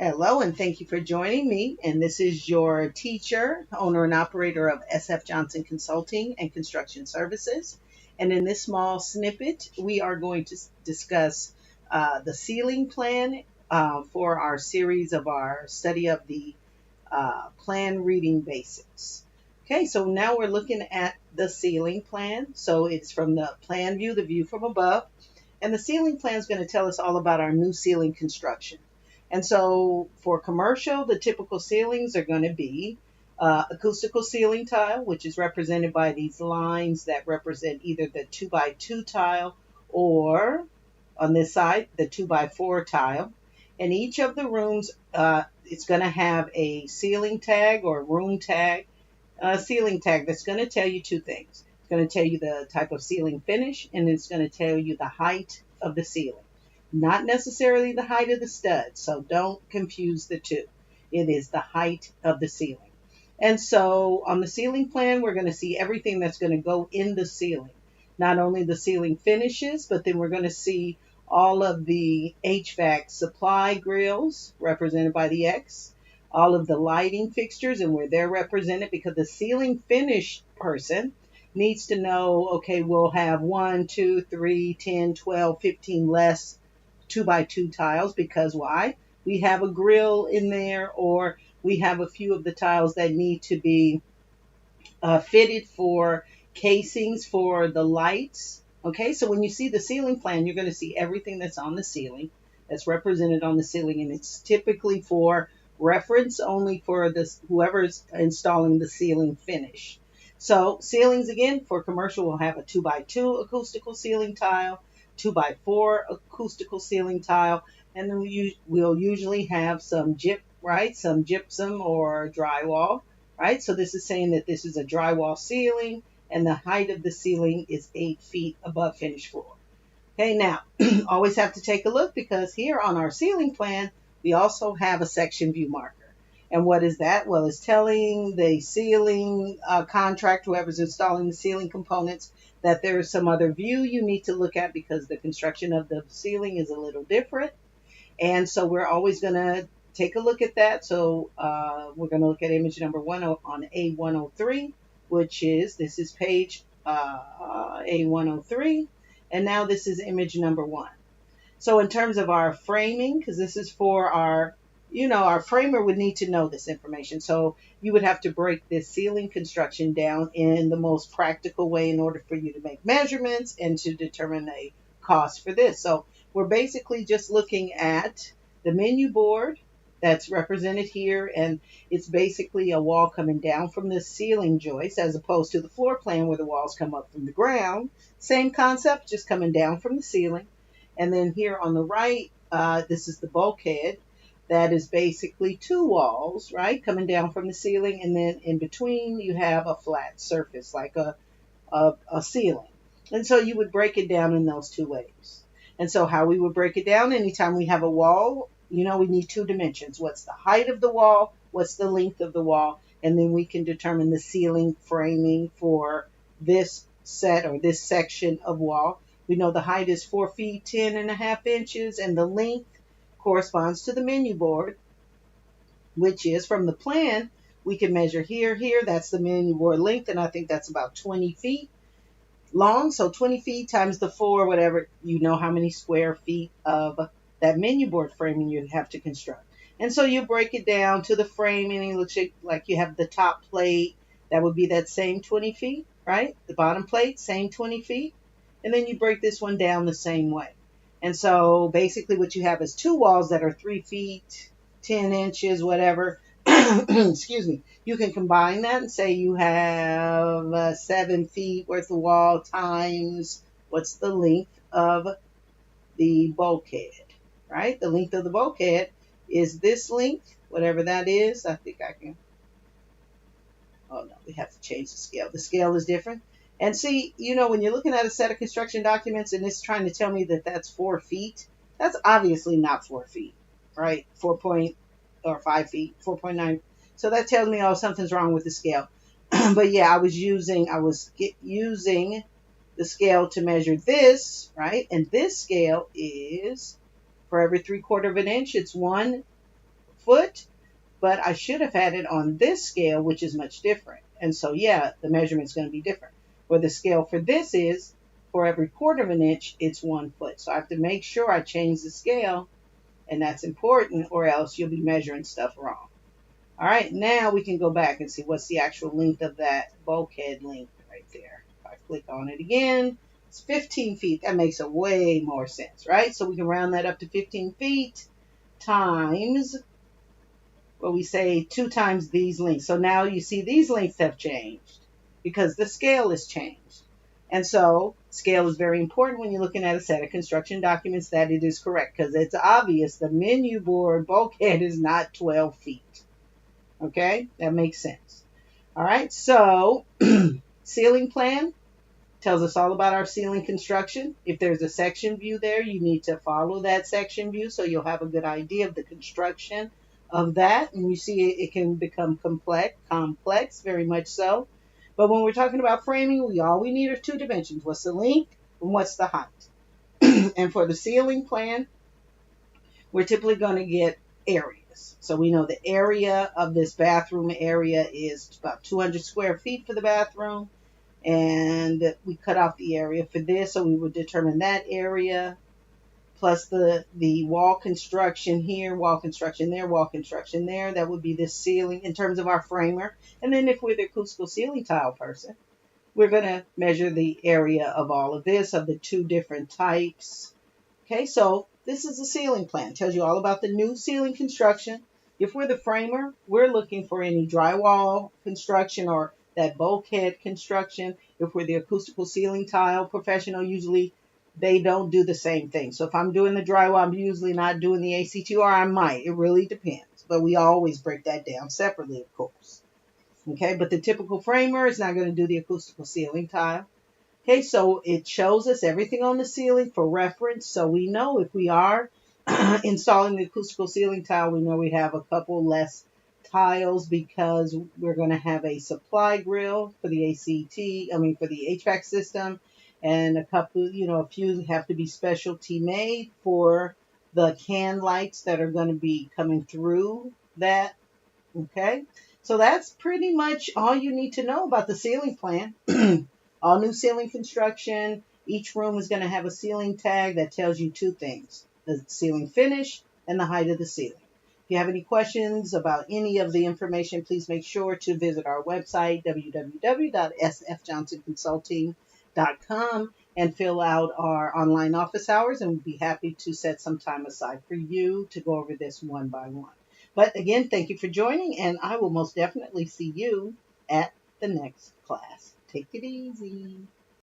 Hello, and thank you for joining me. And this is your teacher, owner, and operator of SF Johnson Consulting and Construction Services. And in this small snippet, we are going to discuss the ceiling plan for our series of our study of the plan reading basics. Okay, so now we're looking at the ceiling plan. So it's from the plan view, the view from above. And the ceiling plan is going to tell us all about our new ceiling construction. And so for commercial, the typical ceilings are going to be acoustical ceiling tile, which is represented by these lines that represent either the 2x2 tile or on this side, the 2x4 tile. And each of the rooms, it's going to have a ceiling tag or room tag, ceiling tag that's going to tell you two things. It's going to tell you the type of ceiling finish, and it's going to tell you the height of the ceiling. Not necessarily the height of the stud, so don't confuse the two. It is the height of the ceiling. And so on the ceiling plan, we're going to see everything that's going to go in the ceiling. Not only the ceiling finishes, but then we're going to see all of the HVAC supply grills represented by the X, all of the lighting fixtures and where they're represented, because the ceiling finish person needs to know, okay, we'll have 1, 2, 3, 10, 12, 15 less 2x2 tiles, because why? We have a grill in there, or we have a few of the tiles that need to be fitted for casings for the lights. Okay, so when you see the ceiling plan, you're going to see everything that's on the ceiling, that's represented on the ceiling, and it's typically for reference only for this whoever's installing the ceiling finish. So ceilings, again, for commercial, will have a 2x2 acoustical ceiling tile, 2x4 acoustical ceiling tile, and then we'll usually have some some gypsum or drywall, right? So this is saying that this is a drywall ceiling and the height of the ceiling is 8 feet above finished floor. Okay, now always have to take a look, because here on our ceiling plan, we also have a section view marker. And what is that? Well, it's telling the ceiling contractor, whoever's installing the ceiling components, that there is some other view you need to look at, because the construction of the ceiling is a little different. And so we're always going to take a look at that. So we're going to look at image number 1 on A103, this is page A103. And now this is image number 1. So in terms of our framing, because this is for our framer would need to know this information. So you would have to break this ceiling construction down in the most practical way in order for you to make measurements and to determine a cost for this. So we're basically just looking at the menu board that's represented here, and it's basically a wall coming down from the ceiling joist, as opposed to the floor plan where the walls come up from the ground. Same concept, just coming down from the ceiling. And then here on the right, this is the bulkhead. That is basically two walls, right, coming down from the ceiling, and then in between you have a flat surface like a ceiling. And so you would break it down in those two ways. And so how we would break it down, anytime we have a wall, we need two dimensions. What's the height of the wall? What's the length of the wall? And then we can determine the ceiling framing for this set or this section of wall. We know the height is 4 feet 10.5 inches, and the length corresponds to the menu board, which is from the plan. We can measure here. That's the menu board length, and I think that's about 20 feet long. So 20 feet times the 4, whatever, how many square feet of that menu board framing you'd have to construct. And so you break it down to the framing, and it looks like you have the top plate. That would be that same 20 feet, right? The bottom plate, same 20 feet. And then you break this one down the same way. And so basically what you have is two walls that are 3 feet, 10 inches, whatever. Excuse me. You can combine that and say you have 7 feet worth of wall times what's the length of the bulkhead, right? The length of the bulkhead is this length, whatever that is. I think I can. Oh no, we have to change the scale. The scale is different. And see, when you're looking at a set of construction documents and it's trying to tell me that that's 4 feet, that's obviously not 4 feet, right? 5 feet, 4.9. So that tells me, oh, something's wrong with the scale. But yeah, I was using the scale to measure this, right? And this scale is for every 3/4 of an inch, it's 1 foot, but I should have had it on this scale, which is much different. And so, yeah, the measurement's going to be different. Where the scale for this is, for every quarter of an inch, it's 1 foot. So I have to make sure I change the scale, and that's important, or else you'll be measuring stuff wrong. All right, now we can go back and see what's the actual length of that bulkhead length right there. If I click on it again, it's 15 feet. That makes a way more sense, right? So we can round that up to 15 feet times, well, we say 2 times these lengths. So now you see these lengths have changed because the scale has changed. And so scale is very important when you're looking at a set of construction documents that it is correct, because it's obvious the menu board bulkhead is not 12 feet. Okay, that makes sense. All right, so ceiling plan tells us all about our ceiling construction. If there's a section view there, you need to follow that section view so you'll have a good idea of the construction of that. And you see it can become complex, very much so. But when we're talking about framing, all we need are 2 dimensions. What's the length and what's the height? And for the ceiling plan, we're typically going to get areas. So we know the area of this bathroom area is about 200 square feet for the bathroom. And we cut off the area for this, so we would determine that area plus the wall construction here, wall construction there, wall construction there. That would be the ceiling in terms of our framer. And then if we're the acoustical ceiling tile person, we're going to measure the area of all of this, of the 2 different types. Okay, so this is the ceiling plan. It tells you all about the new ceiling construction. If we're the framer, we're looking for any drywall construction or that bulkhead construction. If we're the acoustical ceiling tile professional, usually they don't do the same thing. So if I'm doing the drywall, I'm usually not doing the ACT, or I might. It really depends. But we always break that down separately, of course. Okay, but the typical framer is not going to do the acoustical ceiling tile. Okay, so it shows us everything on the ceiling for reference. So we know if we are installing the acoustical ceiling tile, we know we have a couple less tiles because we're going to have a supply grill for the for the HVAC system, and a couple, a few have to be specialty made for the can lights that are going to be coming through that. Okay, so that's pretty much all you need to know about the ceiling plan. All new ceiling construction, each room is going to have a ceiling tag that tells you 2 things: the ceiling finish and the height of the ceiling. If you have any questions about any of the information, please make sure to visit our website, www.sfjohnsonconsulting.com, and fill out our online office hours, and we'd be happy to set some time aside for you to go over this one by one. But again, thank you for joining, and I will most definitely see you at the next class. Take it easy.